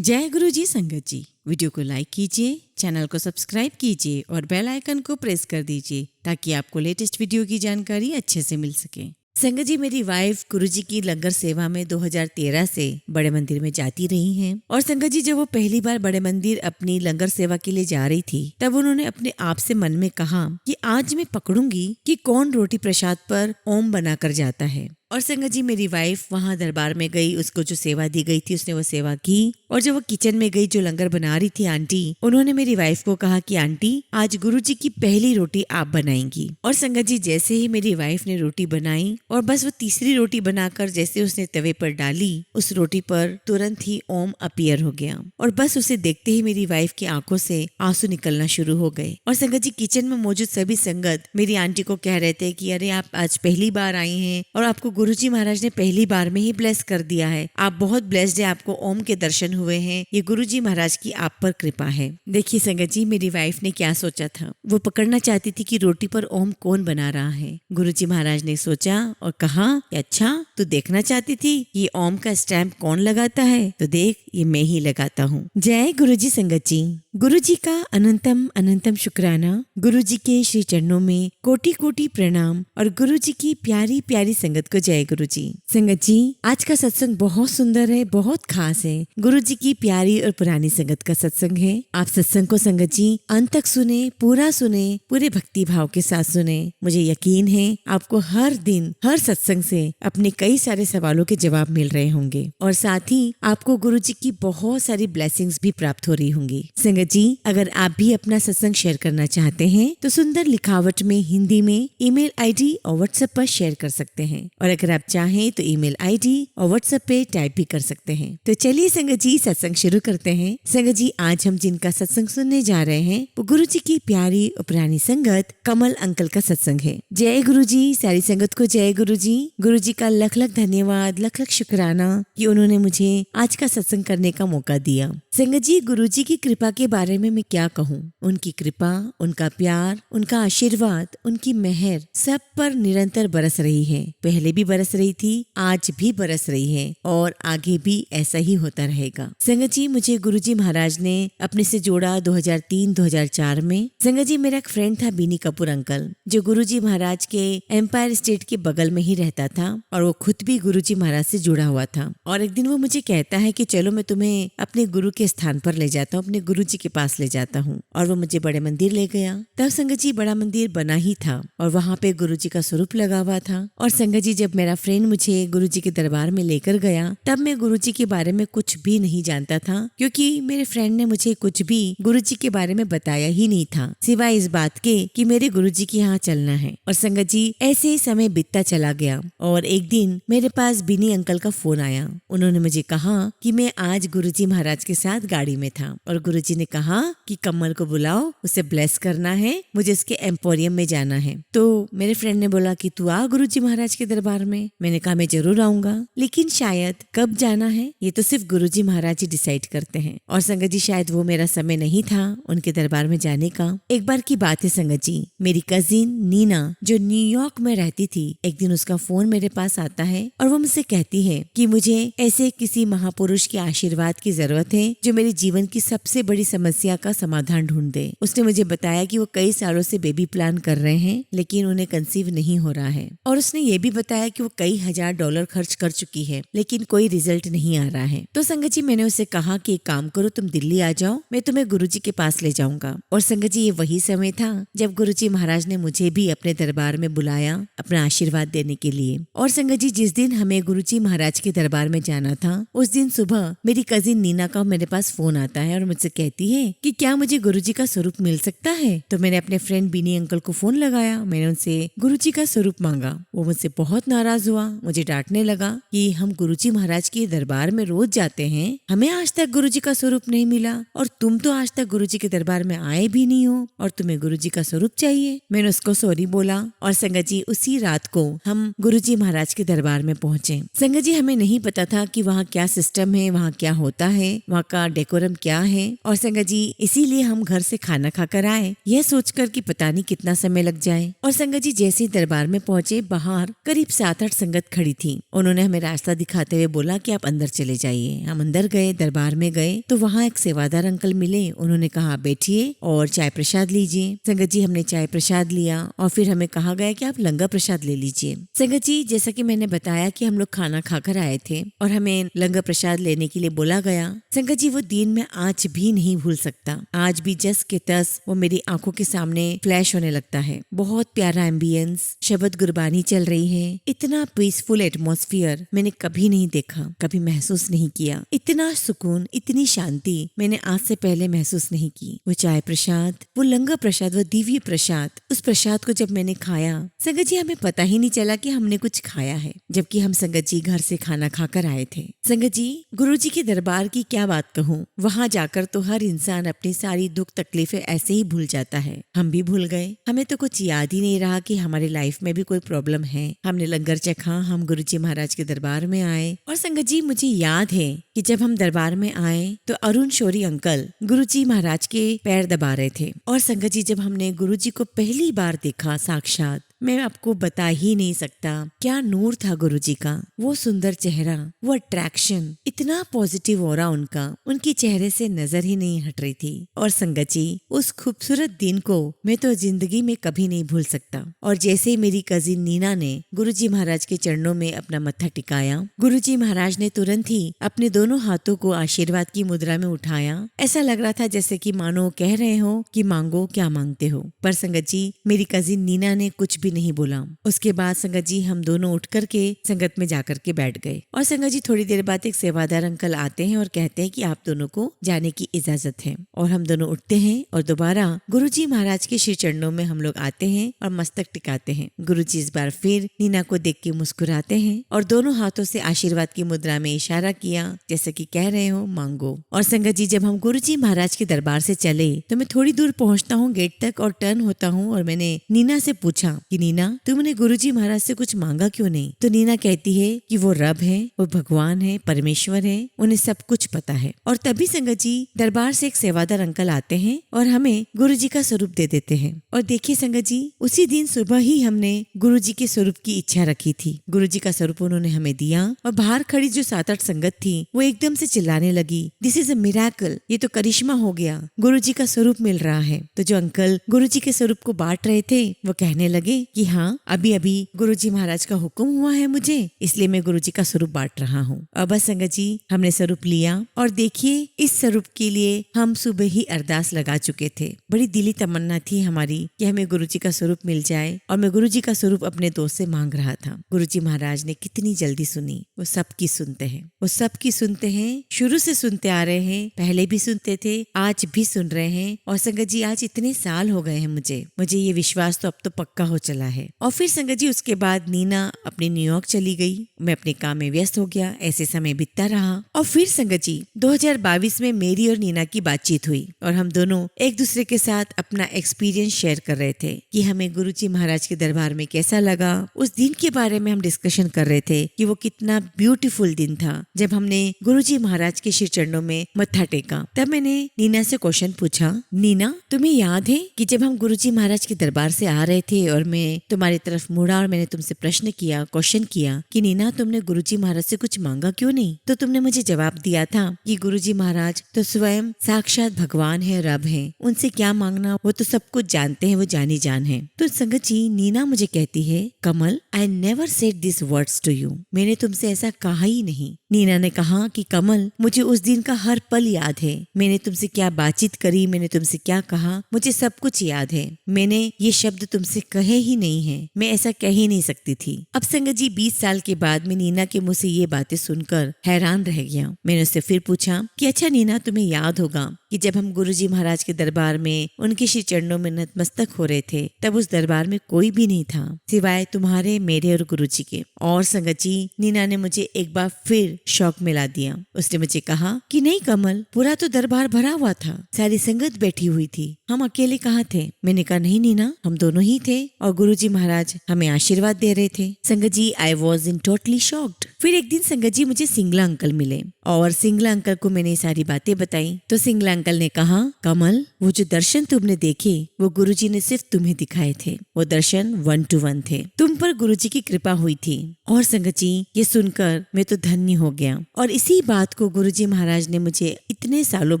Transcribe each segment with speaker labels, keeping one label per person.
Speaker 1: जय गुरु जी संगत जी। वीडियो को लाइक कीजिए, चैनल को सब्सक्राइब कीजिए और बेल आइकन को प्रेस कर दीजिए ताकि आपको लेटेस्ट वीडियो की जानकारी अच्छे से मिल सके। संगत जी, मेरी वाइफ गुरुजी की लंगर सेवा में 2013 से बड़े मंदिर में जाती रही हैं। और संगत जी, जब वो पहली बार बड़े मंदिर अपनी लंगर सेवा के लिए जा रही थी तब उन्होंने अपने आप से मन में कहा कि आज मैं पकड़ूंगी कि कौन रोटी प्रसाद पर ओम बनाकर जाता है। और संगत जी, मेरी वाइफ वहाँ दरबार में गई, उसको जो सेवा दी गई थी उसने वो सेवा की। और जब वो किचन में गई, जो लंगर बना रही थी आंटी, उन्होंने मेरी वाइफ को कहा कि आंटी, आज गुरुजी की पहली रोटी आप बनाएंगी। और संगत जी, जैसे ही मेरी वाइफ ने रोटी बनाई और बस वो तीसरी रोटी बनाकर जैसे उसने तवे पर डाली, उस रोटी पर तुरंत ही ओम अपीयर हो गया। और बस उसे देखते ही मेरी वाइफ की आंखों से आंसू निकलना शुरू हो गए। और संगत जी, किचन में मौजूद सभी संगत मेरी आंटी को कह रहे थे कि अरे, आप आज पहली बार आई हैं और आपको गुरुजी महाराज ने पहली बार में ही ब्लेस कर दिया है। आप बहुत ब्लेस्ड है, आपको ओम के दर्शन हुए हैं, ये गुरुजी महाराज की आप पर कृपा है। देखिए संगत जी, मेरी वाइफ ने क्या सोचा था, वो पकड़ना चाहती थी कि रोटी पर ओम कौन बना रहा है। गुरुजी महाराज ने सोचा और कहा, अच्छा तू देखना चाहती थी ये ओम का स्टैम्प कौन लगाता है, तो देख ये मैं ही लगाता हूँ। जय गुरुजी संगत जी। गुरुजी का अनंतम अनंतम शुक्राना, गुरुजी के श्री चरणों में कोटि कोटि प्रणाम और गुरुजी की प्यारी प्यारी संगत को जय गुरुजी। संगत जी, आज का सत्संग बहुत सुंदर है, बहुत खास है। गुरुजी की प्यारी और पुरानी संगत का सत्संग है। आप सत्संग को संगत जी अंत तक सुने, पूरा सुने, पूरे भक्ति भाव के साथ सुने। मुझे यकीन है आपको हर दिन हर सत्संग से अपने कई सारे सवालों के जवाब मिल रहे होंगे और साथ ही आपको गुरुजी की बहुत सारी ब्लेसिंग्स भी प्राप्त हो रही होंगी। संगत जी, अगर आप भी अपना सत्संग शेयर करना चाहते हैं तो सुंदर लिखावट में हिंदी में ईमेल आईडी और व्हाट्सएप पर शेयर कर सकते हैं। और अगर आप चाहें तो ईमेल आईडी और व्हाट्सएप पे टाइप भी कर सकते हैं। तो चलिए संगत जी, सत्संग शुरू करते हैं। संगत जी, आज हम जिनका सत्संग सुनने जा रहे हैं वो गुरुजी की प्यारी और पुरानी संगत कमल अंकल का सत्संग है। जय गुरुजी, सारी संगत को जय गुरुजी। गुरुजी का लख लख धन्यवाद, लख लख शुक्राना कि उन्होंने मुझे आज का सत्संग करने का मौका दिया। संगत जी, गुरुजी की कृपा के बारे में मैं क्या कहूँ। उनकी कृपा, उनका प्यार, उनका आशीर्वाद, उनकी मेहर सब पर निरंतर बरस रही है। पहले भी बरस रही थी, आज भी बरस रही है और आगे भी ऐसा ही होता रहेगा। संगत जी, मुझे गुरुजी महाराज ने अपने से जोड़ा 2003-2004 में। संगत जी, मेरा एक फ्रेंड था बीनी कपूर अंकल, जो गुरुजी महाराज के एम्पायर स्टेट के बगल में ही रहता था और वो खुद भी गुरुजी महाराज से जुड़ा हुआ था। और एक दिन वो मुझे कहता है कि चलो मैं तुम्हें अपने गुरु के स्थान पर ले जाता हूँ, अपने गुरुजी के पास ले जाता हूँ। और वो मुझे बड़े मंदिर ले गया। तब संगत जी बड़ा मंदिर बना ही था और वहाँ पे गुरुजी का स्वरूप लगा हुआ था। और संगत जी, जब मेरा फ्रेंड मुझे गुरुजी के दरबार में लेकर गया तब मैं गुरुजी के बारे में कुछ भी नहीं जानता था, क्योंकि मेरे फ्रेंड ने मुझे कुछ भी गुरुजी के बारे में बताया ही नहीं था, सिवाय इस बात के कि मेरे गुरुजी के यहाँ चलना है। और संगत जी, ऐसे ही समय बीतता चला गया और एक दिन मेरे पास बीनी अंकल का फोन आया। उन्होंने मुझे कहा कि मैं आज गुरुजी महाराज के साथ गाड़ी में था और गुरुजी ने कहा कि कमल को बुलाओ, उसे ब्लेस करना है, मुझे उसके एम्पोरियम में जाना है। तो मेरे फ्रेंड ने बोला कि तू आ गुरुजी महाराज के दरबार में। मैंने कहा मैं जरूर आऊंगा, लेकिन शायद कब जाना है ये तो सिर्फ गुरुजी महाराज ही डिसाइड करते हैं। और संगत जी, शायद वो मेरा समय नहीं था उनके दरबार में जाने का। एक बार की बात है संगत जी, मेरी कजिन नीना जो न्यूयॉर्क में रहती थी, एक दिन उसका फोन मेरे पास आता है और वो मुझसे कहती है कि मुझे ऐसे किसी महापुरुष के आशीर्वाद की जरूरत है जो मेरे जीवन की सबसे बड़ी समस्या का समाधान ढूंढ दे। उसने मुझे बताया कि वो कई सालों से बेबी प्लान कर रहे हैं लेकिन उन्हें कंसीव नहीं हो रहा है। और उसने ये भी बताया कि वो कई $1000 खर्च कर चुकी है लेकिन कोई रिजल्ट नहीं आ रहा है। तो संगत जी, मैंने उसे कहा कि एक काम करो, तुम दिल्ली आ जाओ, मैं तुम्हें गुरुजी के पास ले जाऊंगा। और संगत जी, ये वही समय था जब गुरुजी महाराज ने मुझे भी अपने दरबार में बुलाया अपना आशीर्वाद देने के लिए। और संगत जी, जिस दिन हमें गुरुजी महाराज के दरबार में जाना था उस दिन सुबह मेरी कजिन नीना का मेरे पास फोन आता है और मुझसे कहती है कि क्या मुझे गुरुजी का स्वरूप मिल सकता है। तो मैंने अपने फ्रेंड बीनी अंकल को फोन लगाया, मैंने उनसे गुरुजी का स्वरूप मांगा। वो मुझसे बहुत नाराज हुआ, मुझे डांटने लगा कि हम गुरुजी महाराज के दरबार में रोज जाते हैं, हमें आज तक गुरुजी का स्वरूप नहीं मिला और तुम तो आज तक गुरुजी के दरबार में आए भी नहीं हो और तुम्हें गुरुजी का स्वरूप चाहिए। मैंने उसको सॉरी बोला और संगत जी, उसी रात को हम गुरुजी महाराज के दरबार में पहुंचे। संगत जी, हमें नहीं पता था कि वहाँ क्या सिस्टम है, वहाँ क्या होता है, वहाँ का डेकोरम क्या है। और संगत जी, इसीलिए हम घर से खाना खाकर आए, यह सोचकर कि पता नहीं कितना समय लग जाए। और संगत जी, जैसे दरबार में पहुंचे, बाहर करीब 7-8 संगत खड़ी थी। उन्होंने हमें रास्ता दिखाते हुए बोला कि आप अंदर चले जाइए। हम अंदर गए, दरबार में गए तो वहाँ एक सेवादार अंकल मिले। उन्होंने कहा बैठिए और चाय प्रसाद लीजिए। संगत जी हमने चाय प्रसाद लिया और फिर हमें कहा गया कि आप लंगर प्रसाद ले लीजिए। संगत जी जैसा कि मैंने बताया कि हम लोग खाना खाकर आए थे और हमें लंगर प्रसाद लेने के लिए बोला गया। संगत जी वो दिन मैं आज भी नहीं भूल सकता। आज भी जस के तस वो मेरी आंखों के सामने फ्लैश होने लगता है। बहुत प्यारा एम्बियंस, शब्द गुरबानी चल रही है। इतना पीसफुल एटमॉस्फेयर मैंने कभी नहीं देखा, कभी महसूस नहीं किया। इतना सुकून, इतनी शांति मैंने आज से पहले महसूस नहीं की। वो चाय प्रसाद, वो लंगर प्रसाद, वो दिव्य प्रसाद, उस प्रसाद को जब मैंने खाया संगत जी हमें पता ही नहीं चला कि हमने कुछ खाया है, जबकि हम संगत जी घर से खाना खाकर आए थे। संगत जी गुरुजी के दरबार की क्या बात कहूँ, वहाँ जाकर तो हर इंसान अपनी सारी दुख तकलीफें ऐसे ही भूल जाता है। हम भी भूल गए। हमें तो कुछ याद ही नहीं रहा कि हमारी लाइफ में भी कोई प्रॉब्लम है। हमने लंगर चखा, हम गुरुजी महाराज के दरबार में आए और संगत जी मुझे याद है कि जब हम दरबार में आए तो अरुण शौरी अंकल गुरुजी महाराज के पैर दबा रहे थे। और संगत जी जब हमने गुरुजी को पहली बार देखा साक्षात, मैं आपको बता ही नहीं सकता क्या नूर था गुरुजी का। वो सुंदर चेहरा, वो अट्रैक्शन, इतना पॉजिटिव ऑरा उनका, उनकी चेहरे से नजर ही नहीं हट रही थी। और संगत जी उस खूबसूरत दिन को मैं तो जिंदगी में कभी नहीं भूल सकता। और जैसे मेरी कजिन नीना ने गुरुजी महाराज के चरणों में अपना मत्था टिकाया, गुरुजी महाराज ने तुरंत ही अपने दोनों हाथों को आशीर्वाद की मुद्रा में उठाया। ऐसा लग रहा था जैसे कि मानो कह रहे हो कि मांगो क्या मांगते हो। पर संगत जी मेरी कजिन नीना ने कुछ भी नहीं बोला। उसके बाद संगत जी हम दोनों उठ करके संगत में जाकर के बैठ गए। और संगत जी थोड़ी देर बाद एक सेवादार अंकल आते हैं और कहते हैं कि आप दोनों को जाने की इजाजत है। और हम दोनों उठते हैं और दोबारा गुरुजी महाराज के श्री चरणों में हम लोग आते हैं और मस्तक टिकाते हैं। गुरुजी इस बार फिर नीना को देख के मुस्कुराते हैं और दोनों हाथों से आशीर्वाद की मुद्रा में इशारा किया जैसे कि कह रहे हो मांगो। और संगत जी जब हम गुरुजी महाराज के दरबार से चले तो मैं थोड़ी दूर पहुंचता हूँ गेट तक और टर्न होता हूँ और मैंने नीना से पूछा कि नीना तुमने गुरुजी महाराज से कुछ मांगा क्यों नहीं। तो नीना कहती है कि वो रब है, वो भगवान है, परमेश्वर है, उन्हें सब कुछ पता है। और तभी संगत जी दरबार से एक सेवादार अंकल आते हैं और हमें गुरुजी का स्वरूप दे देते हैं। और देखिए संगत जी उसी दिन सुबह ही हमने गुरुजी के स्वरूप की इच्छा रखी थी। गुरुजी का स्वरूप उन्होंने हमें दिया और बाहर खड़ी जो 7-8 संगत थी वो एकदम से चिल्लाने लगी, दिस इज अ मिरेकल, ये तो करिश्मा हो गया, गुरुजी का स्वरूप मिल रहा है। तो जो अंकल गुरुजी के स्वरूप को बांट रहे थे वो कहने लगे कि हाँ अभी अभी गुरुजी महाराज का हुक्म हुआ है मुझे, इसलिए मैं गुरुजी का स्वरूप बांट रहा हूँ। और बस संगत जी हमने स्वरूप लिया और देखिए इस स्वरूप के लिए हम सुबह ही अरदास लगा चुके थे। बड़ी दिली तमन्ना थी हमारी कि हमें गुरुजी का स्वरूप मिल जाए और मैं गुरुजी का स्वरूप अपने दोस्त से मांग रहा था। गुरुजी महाराज ने कितनी जल्दी सुनी। वो सबकी सुनते हैं, वो सबकी सुनते हैं, शुरू से सुनते आ रहे हैं, पहले भी सुनते थे, आज भी सुन रहे हैं। और संगत जी आज इतने साल हो गए हैं मुझे ये विश्वास तो अब तो पक्का हो चला है। और फिर संगत जी उसके बाद नीना अपनी न्यूयॉर्क चली गई, मैं अपने काम में व्यस्त हो गया, ऐसे समय बीतता रहा। और फिर संगत जी 2022 में मेरी और नीना की बातचीत हुई और हम दोनों एक दूसरे के साथ अपना एक्सपीरियंस शेयर कर रहे थे कि हमें गुरुजी महाराज के दरबार में कैसा लगा। उस दिन के बारे में हम डिस्कशन कर रहे थे कि वो कितना ब्यूटीफुल दिन था जब हमने गुरुजी महाराज के श्री चरणों में मत्था टेका। तब मैंने नीना से क्वेश्चन पूछा, नीना तुम्हें याद है कि जब हम गुरुजी महाराज के दरबार से आ रहे थे और मैं तुम्हारी तरफ मुड़ा और मैंने तुमसे प्रश्न किया, क्वेश्चन किया कि नीना तुमने गुरुजी महाराज से कुछ मांगा क्यों नहीं। तो तुमने मुझे जवाब दिया था कि गुरुजी महाराज तो स्वयं साक्षात भगवान है, रब है, उनसे क्या मांगना, वो तो सब कुछ जानते हैं, वो जानी जान है। तो संगत जी नीना मुझे कहती है, Kamal I never said this words to you, मैंने तुमसे ऐसा कहा ही नहीं। नीना ने कहा कि कमल मुझे उस दिन का हर पल याद है, मैंने तुमसे क्या बातचीत करी, मैंने तुमसे क्या कहा, मुझे सब कुछ याद है। मैंने ये शब्द तुमसे कहे ही नहीं है, मैं ऐसा कह ही नहीं सकती थी। अब संगत जी 20 साल के बाद मैं नीना के मुंह से ये बातें सुनकर हैरान रह गया। मैंने उससे फिर पूछा कि अच्छा नीना तुम्हें याद होगा कि जब हम गुरुजी महाराज के दरबार में उनके श्री चरणों में नतमस्तक हो रहे थे तब उस दरबार में कोई भी नहीं था सिवाय तुम्हारे, मेरे और गुरुजी के। और संगत जी नीना ने मुझे एक बार फिर शौक मिला दिया। उसने मुझे कहा कि नहीं कमल, पूरा तो दरबार भरा हुआ था, सारी संगत बैठी हुई थी, हम अकेले कहाँ थे। मैंने कहा नहीं नीना, हम दोनों ही थे और गुरुजी महाराज हमें आशीर्वाद दे रहे थे। Sangat ji I was in totally shocked. फिर एक दिन संगत जी मुझे सिंगला अंकल मिले और सिंगला अंकल को मैंने सारी बातें बताई तो सिंगला अंकल ने कहा, कमल, वो जो दर्शन तुमने देखे वो गुरुजी ने सिर्फ तुम्हें दिखाए थे। वो दर्शन 1 to 1 थे। तुम पर गुरुजी की कृपा हुई थी। और संगत जी, ये सुनकर मैं तो धन्य हो गया। और इसी बात को गुरुजी महाराज ने मुझे इतने सालों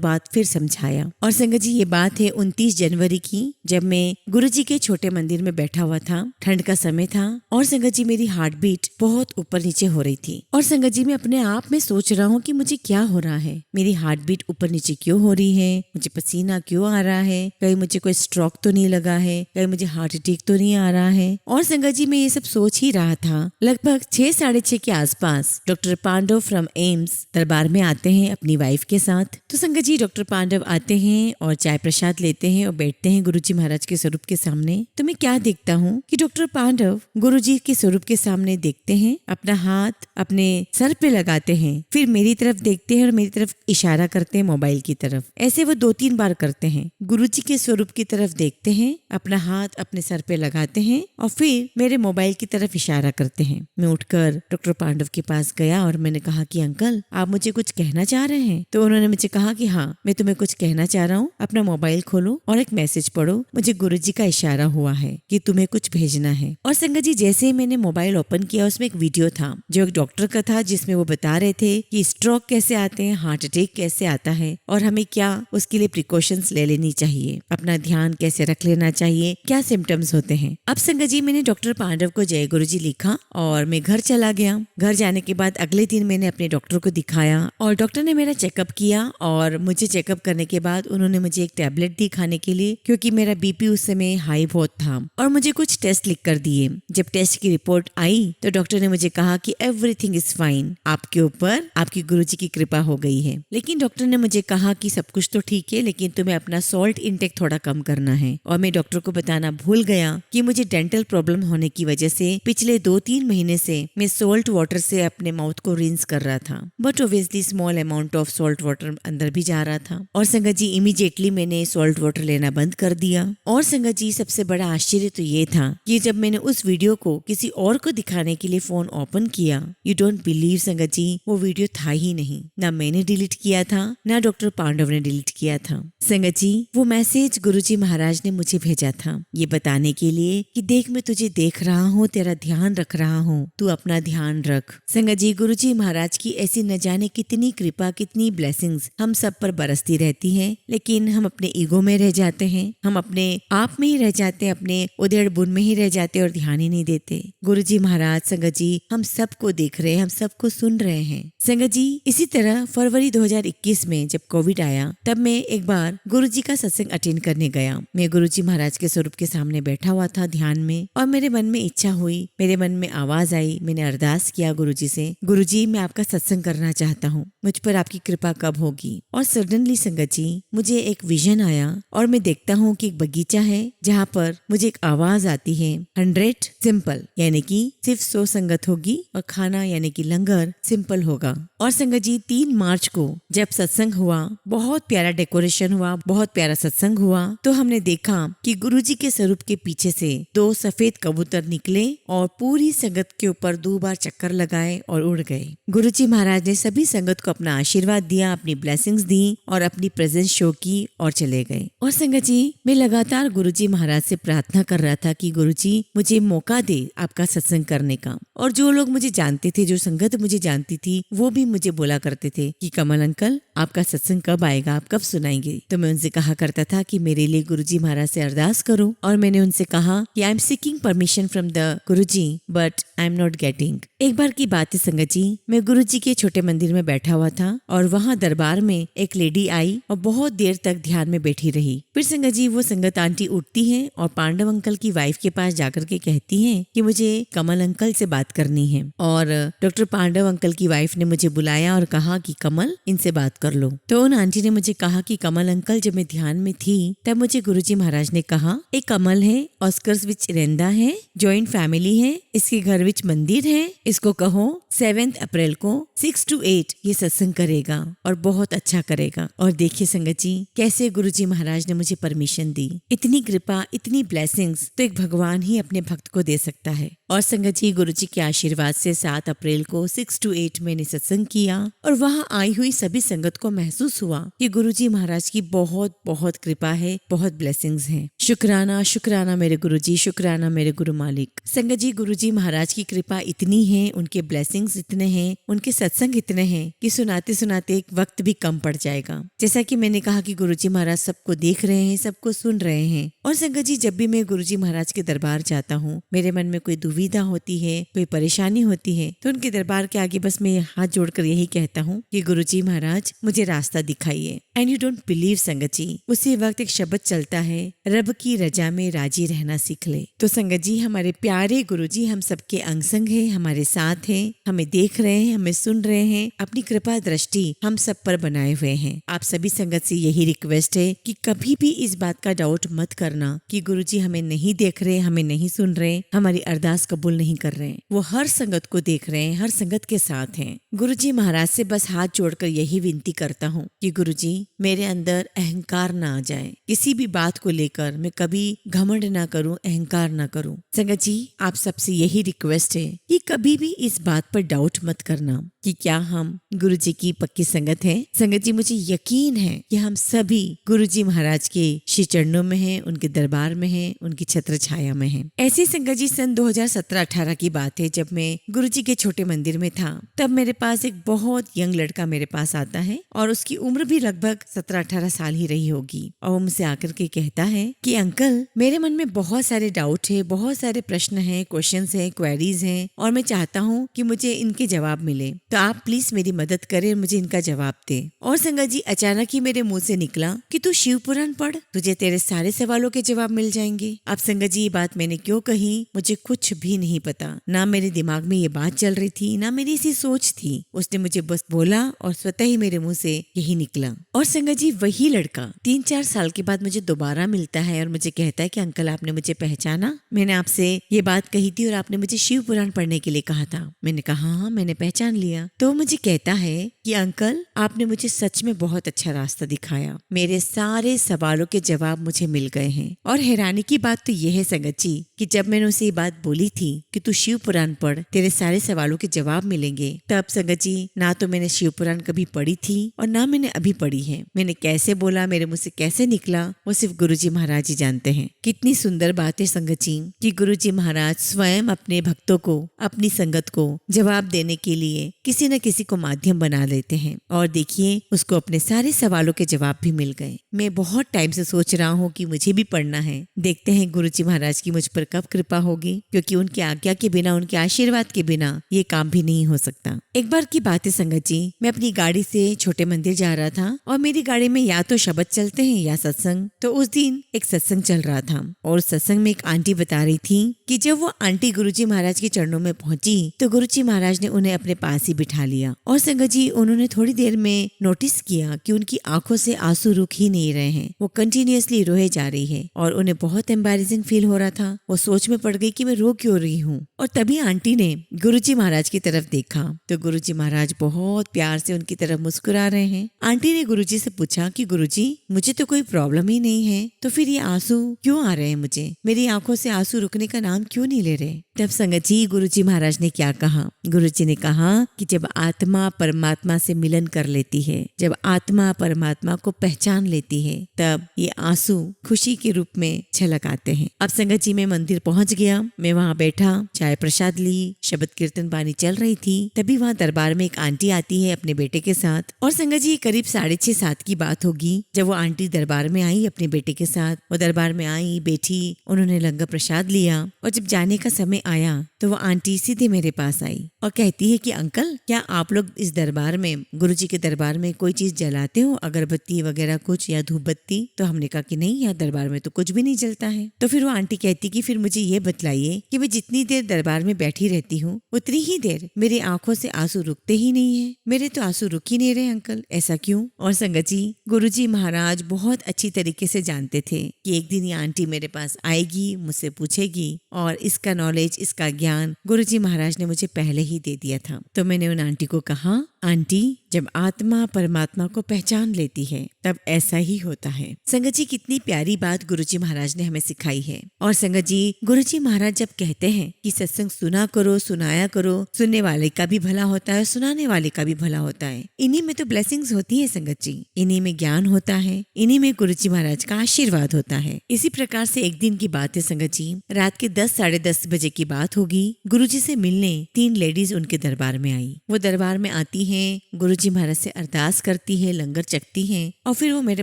Speaker 1: बाद फिर समझाया। और संगत जी, ये बात है 29 जनवरी की, जब मैं गुरुजी के छोटे मंदिर में बैठा हुआ था। ठंड का समय था और संगत जी मेरी हार्ट बीट बहुत ऊपर नीचे हो रही थी। और संगत जी, मैं अपने आप में सोच रहा हूँ कि मुझे क्या हो रहा है, मेरी हार्ट बीट ऊपर नीचे क्यों हो रही है, मुझे पसीना क्यों आ रहा है, कहीं मुझे कोई स्ट्रोक तो नहीं लगा है, कहीं मुझे हार्ट अटैक तो नहीं आ रहा है। और संगत जी, मैं ये सब सोच ही रहा था। लगभग 6, 6:30 के आसपास डॉक्टर पांडव फ्रॉम एम्स दरबार में आते हैं अपनी वाइफ के साथ। तो संगत जी, डॉक्टर पांडव आते हैं और चाय प्रसाद लेते हैं और बैठते हैं गुरुजी महाराज के स्वरूप के सामने। तो मैं क्या देखता हूँ कि डॉक्टर पांडव गुरुजी के स्वरूप के सामने देखते हैं, अपना हाथ अपने सर पे लगाते हैं, फिर मेरी तरफ देखते हैं और मेरी तरफ इशारा करते हैं मोबाइल की तरफ। ऐसे वो 2-3 बार करते हैं। गुरुजी के स्वरूप की तरफ देखते हैं, अपना हाथ अपने सर पे लगाते हैं और फिर मेरे मोबाइल की तरफ इशारा करते हैं। मैं उठकर डॉक्टर पांडव के पास गया और मैंने कहा कि अंकल, आप मुझे कुछ कहना चाह रहे हैं? तो उन्होंने मुझे कहा कि हाँ, मैं तुम्हें कुछ कहना चाह रहा हूँ। अपना मोबाइल खोलो और एक मैसेज पढ़ो। मुझे गुरुजी का इशारा हुआ है कि तुम्हें कुछ भेजना है। और संगत जी, जैसे ही मैंने मोबाइल ओपन किया, उसमें एक वीडियो था जो एक डॉक्टर का था, जिसमें वो बता रहे थे कि स्ट्रोक कैसे आते हैं, हार्ट अटैक कैसे आता है और हमें क्या उसके लिए प्रिकॉशंस ले लेनी चाहिए, अपना ध्यान कैसे रख लेना चाहिए, क्या सिम्टम्स होते हैं। अब संगत जी, मैंने डॉक्टर पांडव को जय गुरुजी लिखा और मैं घर चला गया। घर जाने के बाद अगले दिन मैंने अपने डॉक्टर को दिखाया और डॉक्टर ने मेरा चेकअप किया। और मुझे चेकअप करने के बाद उन्होंने मुझे एक टैबलेट दी खाने के लिए, क्योंकि मेरा बीपी उस समय हाई बहुत था। और मुझे कुछ टेस्ट लिख कर दिए। जब टेस्ट की रिपोर्ट आई तो डॉक्टर ने मुझे कहा कि एवरीथिंग इज फाइन, आपके ऊपर आपकी गुरुजी की कृपा हो गई है। लेकिन डॉक्टर ने मुझे कहा कि सब कुछ तो ठीक है, लेकिन तुम्हें अपना सॉल्ट इंटेक थोड़ा कम करना है। और मैं डॉक्टर को बताना भूल गया कि मुझे डेंटल प्रॉब्लम होने की वजह से पिछले 2-3 महीने से मैं सॉल्ट वाटर से अपने माउथ को रिंस कर रहा था। But obviously small amount of salt water अंदर भी जा रहा था। और संगत जी, इमीडिएटली मैंने सॉल्ट वाटर लेना बंद कर दिया। और संगत जी, सबसे बड़ा आश्चर्य तो ये था कि जब मैंने उस वीडियो को किसी और को दिखाने के लिए फोन ओपन किया, यू डोंट बिलीव संगत जी, वो वीडियो था ही नहीं। ना मैंने डिलीट किया था, ना डॉक्टर पांडव ने डिलीट किया था। संगत जी, वो मैसेज गुरुजी महाराज ने मुझे भेजा था ये बताने के लिए कि देख, मैं तुझे देख रहा हूँ, तेरा ध्यान रख रहा हूँ, तू अपना ध्यान रख। संगत जी, गुरुजी महाराज की ऐसी न जाने कितनी कृपा, कितनी ब्लेसिंग्स हम सब पर बरसती रहती है। लेकिन हम अपने ईगो में रह जाते हैं, हम अपने आप में ही रह जाते हैं, अपने उधेड़ बुन में ही रह जाते हैं और ध्यान ही नहीं देते। गुरुजी महाराज संगत जी हम सबको देख रहे हैं, हम सबको सुन रहे हैं। संगत जी, इसी तरह फरवरी 2021 में जब कोविड आया, तब मैं एक बार गुरुजी का सत्संग अटेंड करने गया। मैं गुरुजी महाराज के स्वरूप के सामने बैठा हुआ था ध्यान में, और मेरे मन में इच्छा हुई, मेरे मन में आवाज आई। मैंने अरदास किया गुरुजी से, गुरुजी मैं आपका सत्संग करना चाहता हूँ, मुझ पर आपकी कृपा कब होगी। और सडनली संगत जी मुझे एक विजन आया और मैं देखता हूँ कि एक बगीचा है जहाँ पर मुझे एक आवाज आती है, 100 सिंपल, यानी कि सिर्फ 100 संगत होगी और खाना यानी कि लंगर सिंपल होगा। और संगत जी 3 मार्च को जब सत्संग हुआ, बहुत प्यारा डेकोरेशन हुआ, बहुत प्यारा सत्संग हुआ, तो हमने देखा कि गुरुजी के स्वरूप के पीछे से 2 सफेद कबूतर निकले और पूरी संगत के ऊपर 2 बार चक्कर लगाए और उड़ गए। गुरुजी महाराज ने सभी संगत को अपना आशीर्वाद दिया, अपनी ब्लेसिंग्स दी और अपनी प्रेजेंस शो की और चले गए। और संगत जी मैं लगातार गुरुजी महाराज से प्रार्थना कर रहा था कि गुरुजी मुझे मौका दे आपका सत्संग करने का। और जो लोग मुझे जानते थे, जो संगत मुझे जानती थी, वो भी मुझे बोला करते थे कि कमल अंकल आपका सत्संग कब आएगा, आप कब सुनाएंगे। तो मैं उनसे कहा करता था कि मेरे लिए गुरुजी महाराज से अरदास करो। और मैंने उनसे कहा कि I am seeking permission from the Guruji but I am not getting. एक बार की बात है संगत जी, मैं गुरुजी के छोटे मंदिर में बैठा हुआ था और वहाँ दरबार में एक लेडी आई और बहुत देर तक ध्यान में बैठी रही। फिर संगत जी वो संगत आंटी उठती है और पांडव अंकल की वाइफ के पास जाकर के कहती है कि मुझे कमल अंकल से बात करनी है। और डॉक्टर पांडव अंकल की वाइफ ने मुझे बुलाया और कहा कि कमल इनसे बात कर लो। तो उन आंटी ने मुझे कहा कि कमल अंकल जब मैं ध्यान में थी तब मुझे गुरुजी महाराज ने कहा एक कमल है, ऑस्कर्स विच रहंदा है, जॉइंट फैमिली है, इसके घर विच मंदिर है, इसको कहो 7 अप्रैल को 6 to 8 ये सत्संग करेगा और बहुत अच्छा करेगा। और देखिए संगत जी कैसे गुरुजी महाराज ने मुझे परमिशन दी। इतनी कृपा, इतनी ब्लेसिंग्स तो एक भगवान ही अपने भक्त को दे सकता है। और संगत जी, गुरुजी के आशीर्वाद से 7 अप्रैल को 6 to 8 मैंने सत्संग किया और वहाँ आई हुई सभी संगत को महसूस हुआ कि गुरुजी महाराज की बहुत बहुत कृपा है, बहुत ब्लेसिंग्स हैं। शुक्राना शुक्राना मेरे गुरुजी, शुक्राना मेरे गुरु मालिक। संगत जी, गुरुजी महाराज की कृपा इतनी है, उनके ब्लेसिंग्स इतने हैं, उनके सत्संग इतने हैं कि सुनाते सुनाते एक वक्त भी कम पड़ जाएगा। जैसा कि मैंने कहा कि गुरुजी महाराज सबको देख रहे हैं, सबको सुन रहे हैं। और संगत जी, जब भी मैं गुरुजी महाराज के दरबार जाता हूँ, मेरे मन में कोई दुविधा होती है, कोई परेशानी होती है, तो उनके दरबार के आगे बस मैं हाथ जोड़कर यही कहता हूँ कि गुरुजी महाराज मुझे रास्ता दिखाइए। एंड यू डोंट बिलीव संगत जी, उसी वक्त एक शब्द चलता है, रब की रजा में राजी रहना सीख ले। तो संगत जी, हमारे प्यारे गुरुजी हम सबके अंग संग है, हमारे साथ हैं, हमें देख रहे हैं, हमें सुन रहे हैं, अपनी कृपा दृष्टि हम सब पर बनाए हुए हैं। आप सभी संगत से यही रिक्वेस्ट है कि कभी भी इस बात का डाउट मत करना कि गुरुजी हमें नहीं देख रहे, हमें नहीं सुन रहे, हमारी अरदास कबूल नहीं कर रहे हैं। वो हर संगत को देख रहे हैं, हर संगत के साथ हैं। गुरुजी महाराज से बस हाथ जोड़कर यही विनती करता हूँ कि गुरुजी मेरे अंदर अहंकार ना आ जाए, किसी भी बात को लेकर मैं कभी घमंड ना करूं, अहंकार ना करूं। संगत जी, आप सबसे यही रिक्वेस्ट है कि कभी भी इस बात पर डाउट मत करना कि क्या हम गुरुजी की पक्की संगत हैं। संगत जी, मुझे यकीन है कि हम सभी गुरुजी महाराज के श्री चरणों में हैं, उनके दरबार में हैं, उनकी छत्र छाया में हैं। ऐसी संगत जी, सन 2017-18 की बात है, जब मैं गुरुजी के छोटे मंदिर में था, तब मेरे पास एक बहुत यंग लड़का मेरे पास आता है और उसकी उम्र भी लगभग 17-18 साल ही रही होगी। और वो मुझसे आकर के कहता है कि अंकल, मेरे मन में बहुत सारे डाउट है, बहुत सारे प्रश्न हैं, क्वेश्चंस हैं, क्वेरीज हैं और मैं चाहता हूँ कि मुझे इनके जवाब मिले, तो आप प्लीज मेरी मदद करें, मुझे इनका जवाब दे। और संगत जी, अचानक ही मेरे मुंह से निकला कि तू शिव पुराण पढ़, तुझे तेरे सारे सवालों के जवाब मिल जाएंगे। अब संगत जी, ये बात मैंने क्यों कही मुझे कुछ भी नहीं पता, ना मेरे दिमाग में ये बात चल रही थी, ना मेरी ऐसी सोच थी। उसने मुझे बस बोला और स्वतः ही मेरे मुंह से यही निकला। और संगत जी, वही लड़का 3-4 साल के बाद मुझे दोबारा मिलता है और मुझे कहता है कि अंकल, आपने मुझे पहचाना, मैंने आपसे ये बात कही थी और आपने मुझे शिव पुराण पढ़ने के लिए कहा था। मैंने कहा हाँ, मैंने पहचान लिया। तो मुझे कहता है कि अंकल, आपने मुझे सच में बहुत अच्छा रास्ता दिखाया, मेरे सारे सवालों के जवाब मुझे मिल गए हैं। और हैरानी की बात तो यह है संगत जी कि जब मैंने उसे ये बात बोली थी कि तू शिव पुराण पढ़, तेरे सारे सवालों के जवाब मिलेंगे, तब संगत जी ना तो मैंने शिव पुराण कभी पढ़ी थी और ना मैंने अभी पढ़ी है। मैंने कैसे बोला, मेरे मुंह से कैसे निकला, वो सिर्फ गुरुजी महाराज ही जानते हैं। कितनी सुंदर बात है संगत जी कि गुरुजी महाराज स्वयं अपने भक्तों को, अपनी संगत को जवाब देने के लिए किसी न किसी को माध्यम बना लेते हैं। और देखिए, उसको अपने सारे सवालों के जवाब भी मिल गए। मैं बहुत टाइम से सोच रहा हूँ कि मुझे भी पढ़ना है। देखते हैं गुरुजी महाराज की मुझ पर कब कृपा होगी, क्योंकि उनकी आज्ञा के बिना, उनके आशीर्वाद के बिना ये काम भी नहीं हो सकता। एक बार की बात है संगत जी, मैं अपनी गाड़ी से छोटे मंदिर जा रहा था और मेरी गाड़ी में या तो शब्द चलते हैं या सत्संग। तो उस दिन एक सत्संग चल रहा था और सत्संग में एक आंटी बता रही थी कि जब वो आंटी गुरुजी महाराज के चरणों में पहुंची तो गुरुजी महाराज ने उन्हें अपने पास ही बिठा लिया। और संगत जी, उन्होंने थोड़ी देर में नोटिस किया कि उनकी आंखों से आंसू रुक ही नहीं रहे हैं, वो कंटिन्यूअसली रोए जा रही है और उन्हें बहुत एम्बैरेसिंग फील हो रहा था। वो सोच में पड़ गई कि मैं रो क्यों रही हूँ। और तभी आंटी ने गुरुजी महाराज की तरफ देखा तो गुरुजी महाराज बहुत प्यार से उनकी तरफ मुस्कुरा रहे हैं। आंटी ने गुरुजी से पूछा कि गुरुजी, मुझे तो कोई प्रॉब्लम ही नहीं है, तो फिर ये आंसू क्यों आ रहे हैं मुझे, मेरी आंखों से आंसू रुकने का नाम क्यों नहीं ले रहे। तब संगत जी, गुरुजी महाराज ने क्या कहा, गुरुजी ने कहा कि जब आत्मा परमात्मा से मिलन कर लेती है, जब आत्मा परमात्मा को पहचान लेती है, तब ये आंसू खुशी के रूप में छलक आते हैं। अब संगत जी, मैं मंदिर पहुंच गया, मैं वहां बैठा, चाय प्रसाद ली, शब्द कीर्तन बानी चल रही थी। तभी वहां दरबार में एक आंटी आती है अपने बेटे के साथ। और संगत जी, करीब 6:30-7 की बात होगी जब वो आंटी दरबार में आई अपने बेटे के साथ। वो दरबार में आई, बैठी, उन्होंने लंगर प्रसाद लिया और जब जाने का समय आया तो वो आंटी सीधे मेरे पास आई और कहती है कि अंकल, क्या आप लोग इस दरबार में, गुरुजी के दरबार में कोई चीज जलाते हो, अगरबत्ती वगैरह कुछ या धूप बत्ती? तो हमने कहा कि नहीं, यहाँ दरबार में तो कुछ भी नहीं जलता है। तो फिर वो आंटी कहती कि फिर मुझे ये बतलाइए कि मैं जितनी देर दरबार में बैठी रहती हूँ उतनी ही देर मेरी आंखों से आंसू रुकते ही नहीं है, मेरे तो आंसू रुक ही नहीं रहे अंकल, ऐसा क्यों? और संगत जी, गुरुजी महाराज बहुत अच्छी तरीके से जानते थे कि एक दिन ये आंटी मेरे पास आएगी, मुझसे पूछेगी और इसका नॉलेज, इसका ज्ञान गुरुजी महाराज ने मुझे पहले ही दे दिया था। तो मैंने उन आंटी को कहा आंटी, जब आत्मा परमात्मा को पहचान लेती है तब ऐसा ही होता है। संगत जी, कितनी प्यारी बात गुरुजी महाराज ने हमें सिखाई है। और संगत जी, गुरुजी महाराज जब कहते हैं कि सत्संग सुना करो, सुनाया करो, सुनने वाले का भी भला होता है, सुनाने वाले का भी भला होता है। इन्हीं में तो ब्लेसिंग्स होती है संगत जी, इन्हीं में ज्ञान होता है, इन्हीं में गुरुजी महाराज का आशीर्वाद होता है। इसी प्रकार से एक दिन की बात है संगत जी, रात के 10 साढ़े 10 बजे की बात होगी। गुरुजी से मिलने 3 लेडीज उनके दरबार में आई। वो दरबार में आती हैं, गुरुजी महाराज से अरदास करती है, लंगर चखती हैं और फिर वो मेरे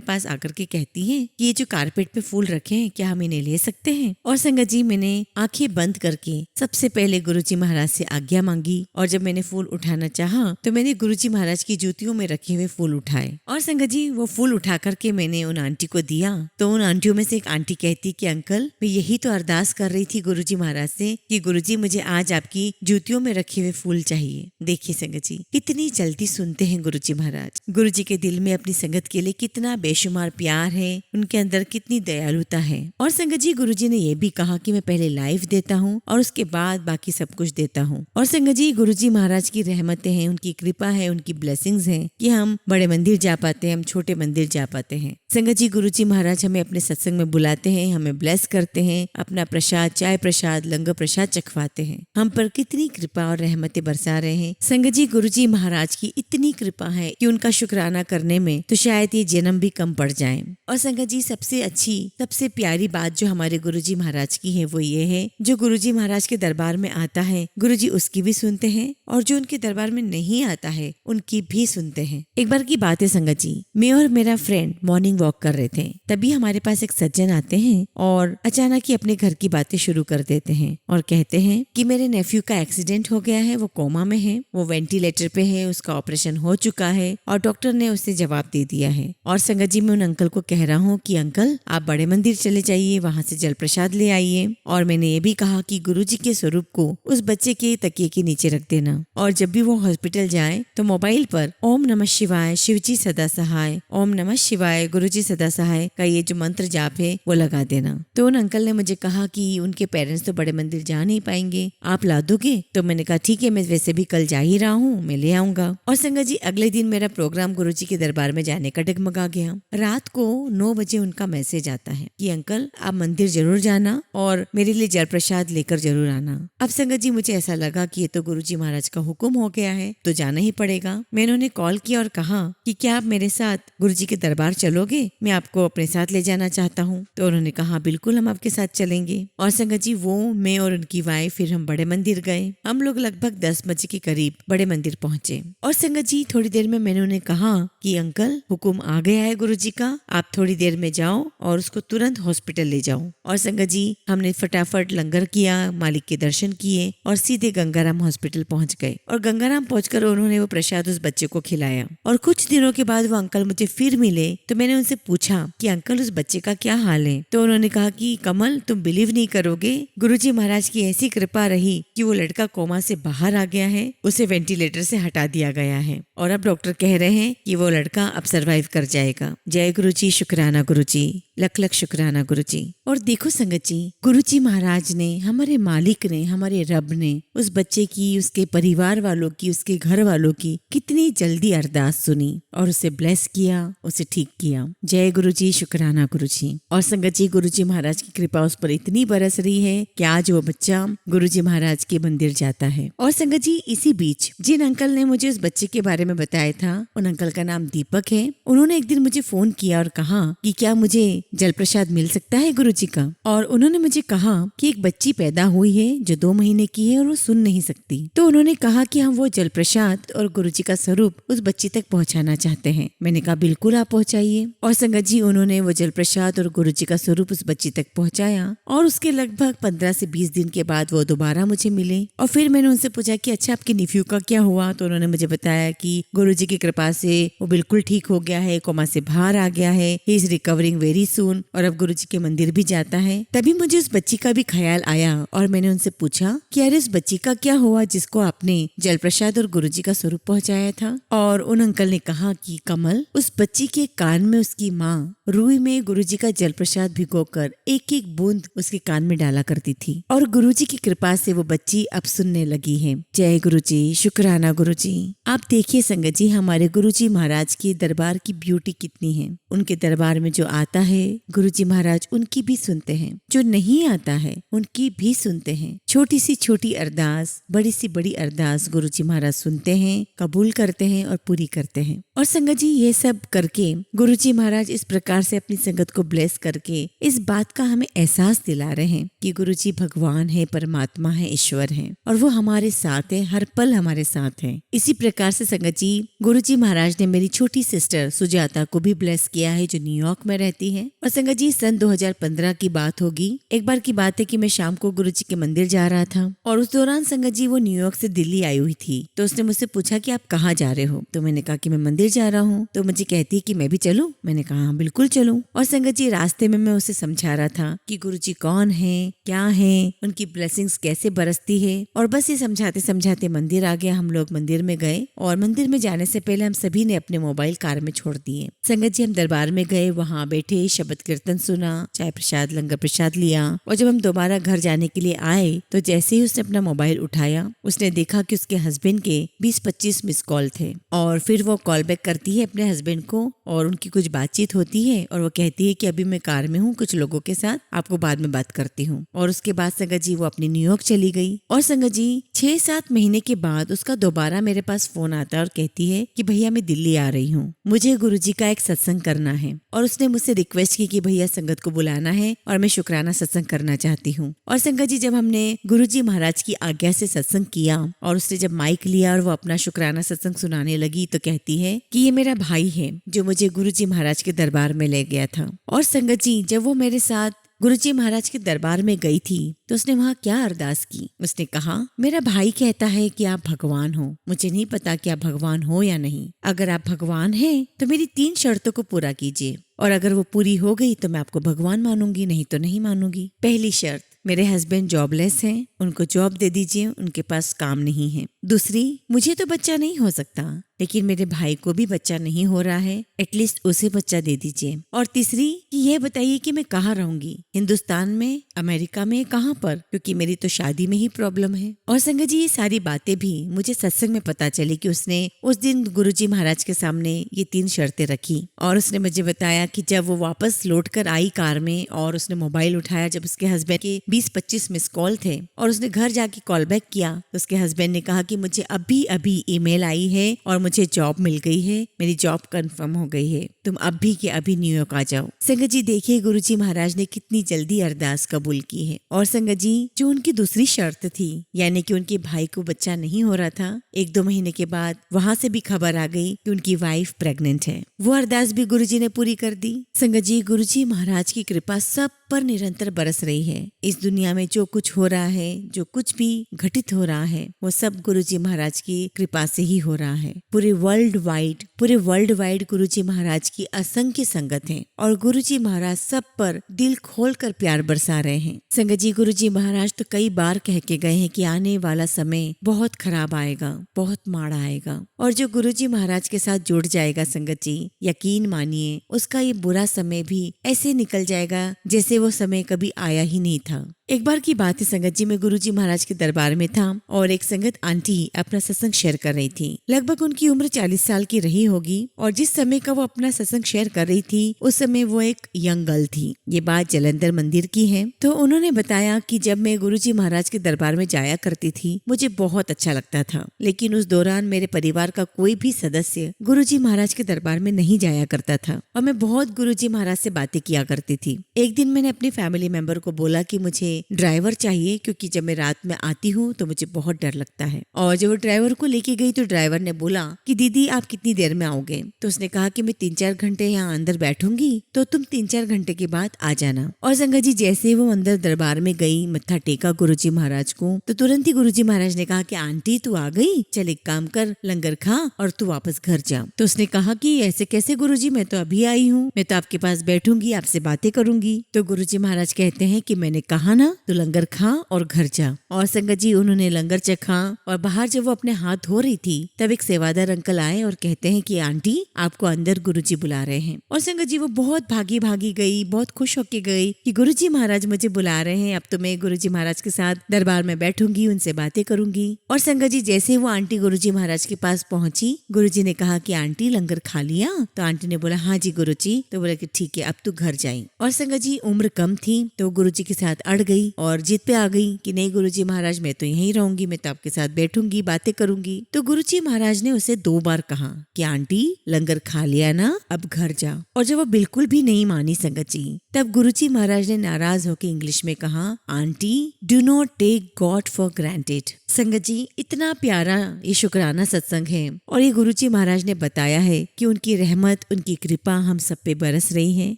Speaker 1: पास आकर के कहती हैं कि ये जो कारपेट पे फूल रखे हैं क्या हम इन्हें ले सकते हैं। और संगत जी, मैंने आंखें बंद करके सबसे पहले गुरुजी महाराज से आज्ञा मांगी और जब मैंने फूल उठाना चाहा तो मैंने गुरुजी महाराज की जूतियों में रखे हुए फूल उठाए। और संगत जी, वो फूल उठा करके मैंने उन आंटी को दिया तो उन आंटियों में से एक आंटी कहती कि अंकल, मैं यही तो अरदास कर रही थी गुरुजी महाराज से कि गुरुजी मुझे आज आपकी जूतियों में रखे हुए फूल चाहिए। देखिए संगत जी, कितनी जल्दी सुनते हैं गुरुजी महाराज। गुरुजी के दिल में अपनी संगत के लिए कितना बेशुमार प्यार है, उनके अंदर कितनी दयालुता है। और संगत जी, गुरुजी ने ये भी कहा कि मैं पहले लाइव देता हूँ और उसके बाद बाकी सब कुछ देता हूँ। और संगत जी, गुरुजी महाराज की रहमतें हैं, उनकी कृपा है, उनकी ब्लेसिंग्स हैं कि हम बड़े मंदिर जा पाते हैं, हम छोटे मंदिर जा पाते हैं। संगत जी, गुरुजी महाराज हमें अपने सत्संग में बुलाते हैं, हमें ब्लेस करते हैं, अपना प्रसाद, चाय प्रसाद, लंगर प्रसाद चखवाते हैं। हम पर कितनी कृपा और रहमतें बरसा रहे हैं। संगत जी, गुरुजी महाराज की इतनी कृपा है कि उनका शुक्राना करने में तो शायद ये जन्म भी कम पड़ जाए। और संगत जी, सबसे अच्छी, सबसे प्यारी बात जो हमारे गुरुजी महाराज की है वो ये है, जो गुरुजी महाराज के दरबार में आता है गुरुजी उसकी भी सुनते हैं और जो उनके दरबार में नहीं आता है उनकी भी सुनते हैं। एक बार की बात है संगत जी, मैं और मेरा फ्रेंड मॉर्निंग वॉक कर रहे थे, तभी हमारे पास एक सज्जन आते हैं और अचानक ही अपने घर की बातें शुरू कर देते हैं और कहते हैं कि मेरे नेफ्यू का एक्सीडेंट हो गया है, वो कोमा में है, वो वेंटिलेटर पे है, उसका ऑपरेशन हो चुका है और डॉक्टर ने उसे जवाब दे दिया है। और संगत जी, मैं उन अंकल को कह रहा हूँ कि अंकल, आप बड़े मंदिर चले जाइए, वहाँ से जल प्रसाद ले आइए। और मैंने ये भी कहा कि गुरुजी के स्वरूप को उस बच्चे के तकिए के नीचे रख देना और जब भी वो हॉस्पिटल जाए तो मोबाइल पर ओम नमः शिवाय, शिवजी सदा सहाय, ओम नमः शिवाय, गुरुजी सदा सहाय का ये जो मंत्र जाप है वो लगा देना। तो उन अंकल ने मुझे कहा कि उनके पेरेंट्स तो बड़े मंदिर जा नहीं पाएंगे, आप ला दोगे? तो मैंने कहा ठीक है, मैं वैसे भी कल जा ही रहा हूँ, मैं ले आऊंगा। और संगत जी, अगले दिन मेरा प्रोग्राम गुरुजी के दरबार में जाने का डगमगा गया। रात को 9 बजे उनका मैसेज आता है कि अंकल, आप मंदिर जरूर जाना और मेरे लिए जल प्रसाद लेकर जरूर आना। अब संगत जी, मुझे ऐसा लगा कि ये तो गुरुजी महाराज का हुक्म हो गया है तो जाना ही पड़ेगा। मैंने उन्हें कॉल किया और कहा कि क्या आप मेरे साथ गुरुजी के दरबार चलोगे, मैं आपको अपने साथ ले जाना चाहता हूँ। तो उन्होंने कहा बिल्कुल, हम आपके साथ चलेंगे। और संगत जी, वो, मैं और उनकी वाइफ फिर हम बड़े मंदिर गए। हम लोग लगभग 10 बजे के करीब बड़े मंदिर पहुंचे। और संगत जी, थोड़ी देर में मैंने उन्हें कहा कि अंकल, हुक्म आ गया है गुरुजी का, आप थोड़ी देर में जाओ और उसको तुरंत हॉस्पिटल ले जाओ। और संगत जी, हमने फटाफट लंगर किया, मालिक के दर्शन किए और सीधे गंगाराम हॉस्पिटल पहुंच गए। और गंगाराम पहुंचकर उन्होंने वो प्रसाद उस बच्चे को खिलाया। और कुछ दिनों के बाद वो अंकल मुझे फिर मिले तो मैंने उनसे पूछा कि अंकल, उस बच्चे का क्या हाल है? तो उन्होंने कहा कि कमल, तुम बिलीव नहीं करोगे, गुरुजी महाराज की ऐसी कृपा रही कि वो लड़का कोमा से बाहर आ गया है, उसे वेंटिलेटर से हटा दिया गया है और अब डॉक्टर कह रहे हैं कि वो लड़का अब सरवाइव कर जाएगा। जय गुरुजी, शुक्राना गुरुजी, लख लख शुक्राना गुरुजी। और देखो संगत जी, गुरुजी महाराज ने, हमारे मालिक ने, हमारे रब ने उस बच्चे की, उसके परिवार वालों की, उसके घर वालों की कितनी जल्दी अरदास सुनी और उसे ब्लेस किया, उसे ठीक किया। जय गुरुजी, शुक्राना गुरुजी। और संगत जी, गुरुजी महाराज की कृपा उस पर इतनी बरस रही है कि आज वो बच्चा गुरुजी महाराज के मंदिर जाता है। और संगत जी, इसी बीच जिन अंकल ने मुझे उस बच्चे के बारे में बताया था, उन अंकल का नाम दीपक है। उन्होंने एक दिन मुझे फोन किया और कहा कि क्या मुझे जल प्रसाद मिल सकता है गुरुजी का। और उन्होंने मुझे कहा कि एक बच्ची पैदा हुई है जो 2 महीने की है और वो सुन नहीं सकती। तो उन्होंने कहा कि हम वो जल प्रसाद और गुरुजी का स्वरूप उस बच्ची तक पहुंचाना चाहते हैं। मैंने कहा बिल्कुल, आप पहुंचाइए। और संगत जी, उन्होंने वो जल प्रसाद और गुरुजी का स्वरूप उस बच्ची तक पहुंचाया और उसके लगभग 15 से 20 दिन के बाद वो दोबारा मुझे मिले। और फिर मैंने उनसे पूछा कि अच्छा, आपके निफ्यू का क्या हुआ? तो उन्होंने मुझे बताया कि गुरुजी की कृपा से वो बिल्कुल ठीक हो गया है, कोमा से बाहर आ गया है, he is recovering very soon और अब गुरुजी के मंदिर भी जाता है। तभी मुझे उस बच्ची का भी ख्याल आया और मैंने उनसे पूछा कि अरे, उस बच्ची का क्या हुआ जिसको आपने जल प्रसाद और गुरुजी का स्वरूप पहुंचाया था? और उन अंकल ने कहा कि कमल, उस बच्ची के कान में उसकी माँ रूई में गुरुजी का जल प्रसाद भिगोकर एक एक बूंद उसके कान में डाला करती थी और गुरुजी की कृपा से वो बच्ची अब सुनने लगी है। जय गुरुजी, शुक्राना गुरुजी। आप देखिए संगत जी, हमारे गुरुजी महाराज की दरबार की ब्यूटी कितनी है। उनके दरबार में जो आता है गुरुजी महाराज उनकी भी सुनते हैं, जो नहीं आता है उनकी भी सुनते हैं। छोटी सी छोटी अरदास, बड़ी सी बड़ी अरदास गुरुजी महाराज सुनते हैं, कबूल करते हैं और पूरी करते हैं। और संगत जी ये सब करके गुरुजी महाराज इस प्रकार से अपनी संगत को ब्लेस करके इस बात का हमें एहसास दिला रहे हैं कि गुरुजी भगवान है, परमात्मा है, ईश्वर है और वो हमारे साथ है, हर पल हमारे साथ है। इसी प्रकार से संगत जी गुरुजी महाराज ने मेरी छोटी सिस्टर सुजाता को भी ब्लेस किया है, जो न्यूयॉर्क में रहती है। और संगत जी सन 2015 की बात होगी, एक बार की बात है कि मैं शाम को गुरुजी के मंदिर जा रहा था और उस दौरान संगत जी वो न्यूयॉर्क से दिल्ली आई हुई थी। तो उसने मुझसे पूछा कि आप कहाँ जा रहे हो, तो मैंने कहा कि मैं मंदिर जा रहा हूँ। तो मुझे कहती है कि मैं भी चलूं। मैंने कहा हाँ बिल्कुल चलूं। और संगत जी रास्ते में मैं उसे समझा रहा था कि गुरुजी कौन है, क्या है, उनकी ब्लेसिंग्स कैसे बरसती है। और बस ये समझाते समझाते मंदिर आ गया। हम लोग मंदिर में गए और मंदिर में जाने से पहले हम सभी ने अपने मोबाइल कार में छोड़ दिए। संगत जी हम दरबार में गए, वहाँ बैठे, शब्द कीर्तन सुना, चाय प्रसाद, लंगर प्रसाद लिया। और जब हम दोबारा घर जाने के लिए आए तो जैसे ही उसने अपना मोबाइल उठाया उसने देखा कि उसके हस्बैंड के 20-25 मिस कॉल थे। और फिर वो कॉल बैक करती है अपने हस्बैंड को और उनकी कुछ बातचीत होती है और वो कहती है कि अभी मैं कार में हूँ कुछ लोगों के साथ, आपको बाद में बात करती हूँ। और उसके बाद संगत जी वो अपनी न्यूयॉर्क चली गई। और संगत जी 6-7 महीने के बाद उसका दोबारा मेरे पास फोन आता है और कहती है कि भैया मैं दिल्ली आ रही हूँ, मुझे गुरुजी का एक सत्संग करना है। और उसने मुझसे रिक्वेस्ट की कि भैया संगत को बुलाना है और मैं शुक्राना सत्संग करना चाहती हूँ। और संगत जी जब हमने गुरुजी महाराज की आज्ञा से सत्संग किया और उसने जब माइक लिया और वो अपना शुक्राना सत्संग सुनाने लगी तो कहती है कि ये मेरा भाई है जो मुझे गुरुजी महाराज के दरबार में ले गया था। और संगत जी जब वो मेरे साथ गुरुजी महाराज के दरबार में गई थी तो उसने वहाँ क्या अरदास की। उसने कहा मेरा भाई कहता है कि आप भगवान हो, मुझे नहीं पता कि आप भगवान हो या नहीं। अगर आप भगवान हैं तो मेरी 3 शर्तों को पूरा कीजिए और अगर वो पूरी हो गई तो मैं आपको भगवान मानूंगी, नहीं तो नहीं मानूंगी। पहली शर्त, मेरे हस्बैंड जॉबलेस हैं, उनको जॉब दे दीजिए, उनके पास काम नहीं है। दूसरी, मुझे तो बच्चा नहीं हो सकता लेकिन मेरे भाई को भी बच्चा नहीं हो रहा है, एटलीस्ट उसे बच्चा दे दीजिए। और तीसरी कि ये बताइए कि मैं कहाँ रहूंगी, हिंदुस्तान में, अमेरिका में, कहाँ पर, क्योंकि मेरी तो शादी में ही प्रॉब्लम है। और संगत जी ये सारी बातें भी मुझे सत्संग में पता चली कि उसने उस दिन गुरुजी महाराज के सामने ये 3 शर्तें रखी। और उसने मुझे बताया कि जब वो वापस लौट कर आई कार में और उसने मोबाइल उठाया, जब उसके हस्बैंड के 20-25 मिस कॉल थे और उसने घर जाके कॉल बैक किया तो उसके हस्बैंड ने कहा कि मुझे अभी अभी ईमेल आई है और मुझे जॉब मिल गई है, मेरी जॉब कंफर्म हो गई है, तुम अभी के अभी न्यूयॉर्क आ जाओ। संगत जी देखिए गुरुजी महाराज ने कितनी जल्दी अरदास कबूल की है। और संगत जी जो उनकी दूसरी शर्त थी, यानी कि उनके भाई को बच्चा नहीं हो रहा था, 1-2 महीने के बाद वहाँ से भी खबर आ गई कि उनकी वाइफ प्रेग्नेंट है। वो अरदास भी गुरुजी ने पूरी कर दी। संगत जी गुरुजी महाराज की कृपा सब पर निरंतर बरस रही है। इस दुनिया में जो कुछ हो रहा है, जो कुछ भी घटित हो रहा है, वो सब गुरुजी महाराज की कृपा से ही हो रहा है। पूरे वर्ल्ड वाइड गुरुजी महाराज की असंख्य संगत है और गुरुजी महाराज सब पर दिल खोलकर प्यार बरसा रहे हैं। संगत जी गुरुजी महाराज तो कई बार कह के गए हैं कि आने वाला समय बहुत खराब आएगा, बहुत माड़ा आएगा, और जो गुरुजी महाराज के साथ जुड़ जाएगा संगत जी यकीन मानिए उसका ये बुरा समय भी ऐसे निकल जाएगा जैसे वो समय कभी आया ही नहीं था। एक बार की बात है संगत जी, मैं गुरुजी महाराज के दरबार में था और एक संगत आंटी अपना सत्संग शेयर कर रही थी। लगभग उनकी उम्र 40 साल की रही होगी और जिस समय का वो अपना सत्संग शेयर कर रही थी उस समय वो एक यंग गर्ल थी। ये बात जलंधर मंदिर की है। तो उन्होंने बताया कि जब मैं गुरुजी महाराज के दरबार में जाया करती थी मुझे बहुत अच्छा लगता था, लेकिन उस दौरान मेरे परिवार का कोई भी सदस्य गुरुजी महाराज के दरबार में नहीं जाया करता था और मैं बहुत गुरुजी महाराज से बातें किया करती थी। एक दिन मैंने अपने फैमिली मेंबर को बोला कि मुझे ड्राइवर चाहिए क्योंकि जब मैं रात में आती हूँ तो मुझे बहुत डर लगता है। और जब वो ड्राइवर को लेके गई तो ड्राइवर ने बोला कि दीदी आप कितनी देर में आओगे। तो उसने कहा कि मैं 3-4 घंटे यहाँ अंदर बैठूंगी तो तुम 3-4 घंटे के बाद आ जाना। और संगत जी जैसे वो अंदर दरबार में गई, मत्था टेका गुरुजी महाराज को, तो तुरंत ही गुरुजी महाराज ने कहा कि आंटी तू आ गई, चल एक काम कर, लंगर खा और तू वापस घर जा। तो उसने कहा कि ऐसे कैसे गुरुजी, मैं तो अभी आई हूँ, मैं तो आपके पास बैठूंगी, आपसे बातें करूंगी। तो गुरुजी महाराज कहते हैं कि मैंने कहा ना ना तो लंगर खा और घर जा। और संगत जी उन्होंने लंगर चखा और बाहर जब वो अपने हाथ धो रही थी तब एक सेवादार अंकल आए और कहते हैं कि आंटी आपको अंदर गुरुजी बुला रहे हैं। और संगत जी वो बहुत भागी भागी गई, बहुत खुश होके गई कि गुरुजी महाराज मुझे बुला रहे हैं, अब तो मैं गुरुजी महाराज के साथ दरबार में बैठूंगी, उनसे बातें करूंगी। और संगत जी जैसे ही वो आंटी गुरुजी महाराज के पास पहुंची, गुरुजी ने कहा कि आंटी लंगर खा लिया? तो आंटी ने बोला हाँ जी गुरुजी। तो बोला कि ठीक है अब तू घर जाई। और संगत जी उम्र कम थी तो गुरुजी के साथ अड़ गई और जिद पे आ गई कि नहीं गुरुजी महाराज मैं तो यहीं रहूंगी, मैं तो आपके साथ बैठूंगी, बातें करूंगी। तो गुरुजी महाराज ने उसे 2 बार कहा कि आंटी लंगर खा लिया ना, अब घर जा। और जब वो बिल्कुल भी नहीं मानी संगत जी, तब गुरुजी महाराज ने नाराज होकर इंग्लिश में कहा aunty do not take God for granted. संगत जी इतना प्यारा ये शुक्राना सत्संग है और ये गुरुजी महाराज ने बताया है कि उनकी रहमत, उनकी कृपा हम सब पे बरस रही है,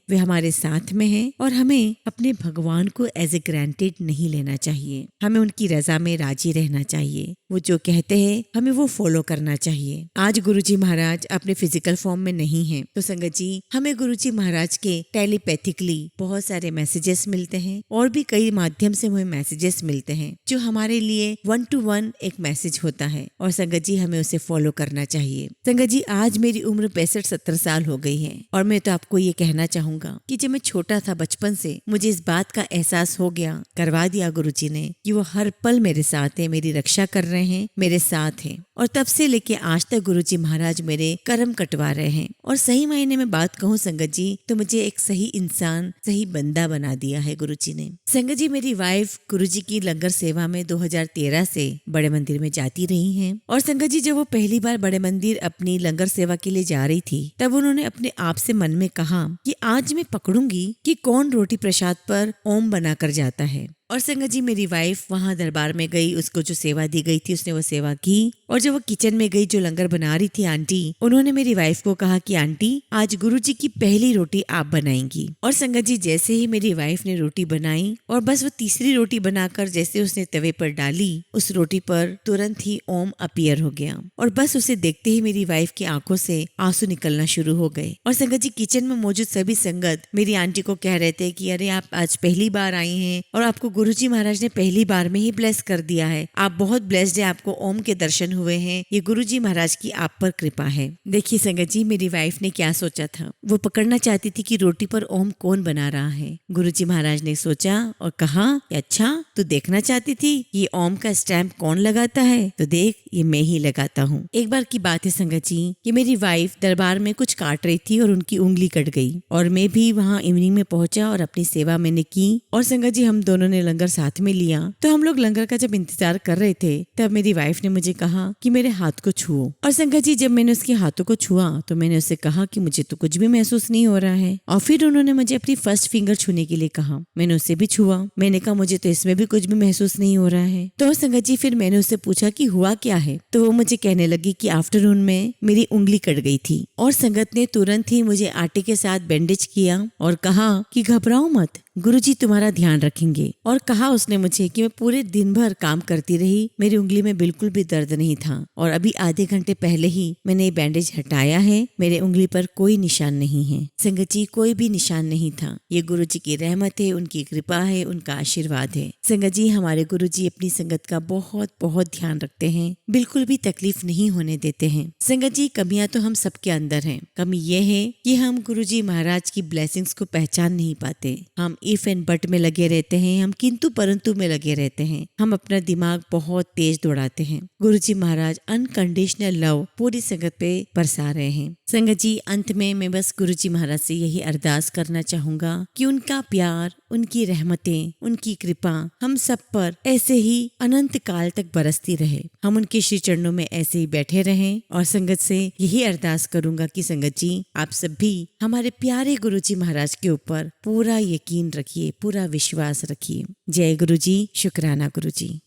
Speaker 1: वे हमारे साथ में है और हमें अपने भगवान को एज ए ग्रांटेड नहीं लेना चाहिए। हमें उनकी रजा में राजी रहना चाहिए, वो जो कहते हैं हमें वो फॉलो करना चाहिए। आज गुरुजी महाराज अपने फिजिकल फॉर्म में नहीं है तो संगत जी हमें गुरुजी महाराज के टेलीपैथिकली बहुत सारे मैसेजेस मिलते हैं और भी कई माध्यम से हमें मैसेजेस मिलते हैं जो हमारे लिए 1 to 1 एक मैसेज होता है और संगत जी हमें उसे फॉलो करना चाहिए। संगत जी आज मेरी उम्र 65-70 साल हो गई है और मैं तो आपको ये कहना चाहूंगा कि जब मैं छोटा था बचपन से मुझे इस बात का एहसास हो गया, करवा दिया गुरुजी ने कि वो हर पल मेरे साथ है, मेरी रक्षा कर रहे हैं, मेरे साथ हैं। और तब से लेके आज तक गुरुजी महाराज मेरे कर्म कटवा रहे हैं और सही मायने में बात कहूँ संगत जी तो मुझे एक सही इंसान, सही बंदा बना दिया है गुरुजी ने। संगत जी मेरी वाइफ गुरुजी की लंगर सेवा में 2013 से बड़े मंदिर में जाती रही हैं और संगत जी जब वो पहली बार बड़े मंदिर अपनी लंगर सेवा के लिए जा रही थी तब उन्होंने अपने आप से मन में कहा कि आज मैं पकड़ूंगी कि कौन रोटी प्रसाद पर ओम बनाकर जाता है। और संगत जी मेरी वाइफ वहाँ दरबार में गई, उसको जो सेवा दी गई थी उसने वो सेवा की और जब वो किचन में गई जो लंगर बना रही थी आंटी, उन्होंने मेरी वाइफ को कहा कि आंटी आज गुरुजी की पहली रोटी आप बनाएंगी। और संगत जी जैसे ही मेरी वाइफ ने रोटी बनाई और बस वो तीसरी रोटी बनाकर जैसे उसने तवे पर डाली, उस रोटी पर तुरंत ही ओम अपीयर हो गया और बस उसे देखते ही मेरी वाइफ की आंखों से आंसू निकलना शुरू हो गए। और संगत जी किचन में मौजूद सभी संगत मेरी आंटी को कह रहे थे कि अरे आप आज पहली बार आई हैं और आपको गुरुजी महाराज ने पहली बार में ही ब्लेस कर दिया है, आप बहुत ब्लेस्ड है, आपको ओम के दर्शन हुए हैं, ये गुरुजी महाराज की आप पर कृपा है। देखिए संगत जी मेरी वाइफ ने क्या सोचा था, वो पकड़ना चाहती थी कि रोटी पर ओम कौन बना रहा है। गुरुजी महाराज ने सोचा और कहा अच्छा तू देखना चाहती थी ये ओम का स्टैम्प कौन लगाता है, तो देख ये मैं ही लगाता हूँ। एक बार की बात है संगत जी कि मेरी वाइफ दरबार में कुछ काट रही थी और उनकी उंगली कट गई और मैं भी वहाँ इवनिंग में पहुंचा और अपनी सेवा मैंने की और संगत जी हम दोनों ने लंगर साथ में लिया। तो हम लोग लंगर का जब इंतजार कर रहे थे तब मेरी वाइफ ने मुझे कहा कि मेरे हाथ को छुओ। और संगत जी जब मैंने उसके हाथों को छुआ तो मैंने उससे कहा कि मुझे तो कुछ भी महसूस नहीं हो रहा है और फिर उन्होंने मुझे अपनी फर्स्ट फिंगर छूने के लिए कहा, मैंने उससे भी छुआ, मैंने कहा मुझे तो इसमें भी कुछ भी महसूस नहीं हो रहा है। तो संगत जी फिर मैंने उससे पूछा कि हुआ क्या है, तो वो मुझे कहने लगी कि आफ्टरनून में मेरी उंगली कट गई थी और संगत ने तुरंत ही मुझे आटे के साथ बैंडेज किया और कहा कि घबराओ मत, गुरुजी तुम्हारा ध्यान रखेंगे। और कहा उसने मुझे कि मैं पूरे दिन भर काम करती रही, मेरी उंगली में बिल्कुल भी दर्द नहीं था और अभी आधे घंटे पहले ही मैंने ये बैंडेज हटाया है, मेरे उंगली पर कोई निशान नहीं है। संगत जी कोई भी निशान नहीं था, ये गुरुजी की रहमत है, उनकी कृपा है, उनका आशीर्वाद है। संगत जी हमारे गुरुजी अपनी संगत का बहुत बहुत ध्यान रखते हैं, बिल्कुल भी तकलीफ नहीं होने देते हैं। संगत जी कमियां तो हम सबके अंदर हैं, कमी ये है कि हम गुरुजी महाराज की ब्लेसिंग्स को पहचान नहीं पाते। हम इफ एंड बट में लगे रहते हैं, हम किंतु परंतु में लगे रहते हैं, हम अपना दिमाग बहुत तेज दौड़ाते हैं। गुरुजी महाराज अनकंडीशनल लव पूरी संगत पे बरसा रहे हैं। संगत जी अंत में मैं बस गुरुजी महाराज से यही अरदास करना चाहूंगा कि उनका प्यार, उनकी रहमतें, उनकी कृपा हम सब पर ऐसे ही अनंत काल तक बरसती रहे, हम उनके श्री चरणों में ऐसे ही बैठे रहें। और संगत से यही अरदास करूंगा कि संगत जी आप सब भी हमारे प्यारे गुरुजी महाराज के ऊपर पूरा यकीन रखिए, पूरा विश्वास रखिए। जय गुरुजी, शुक्राना गुरुजी।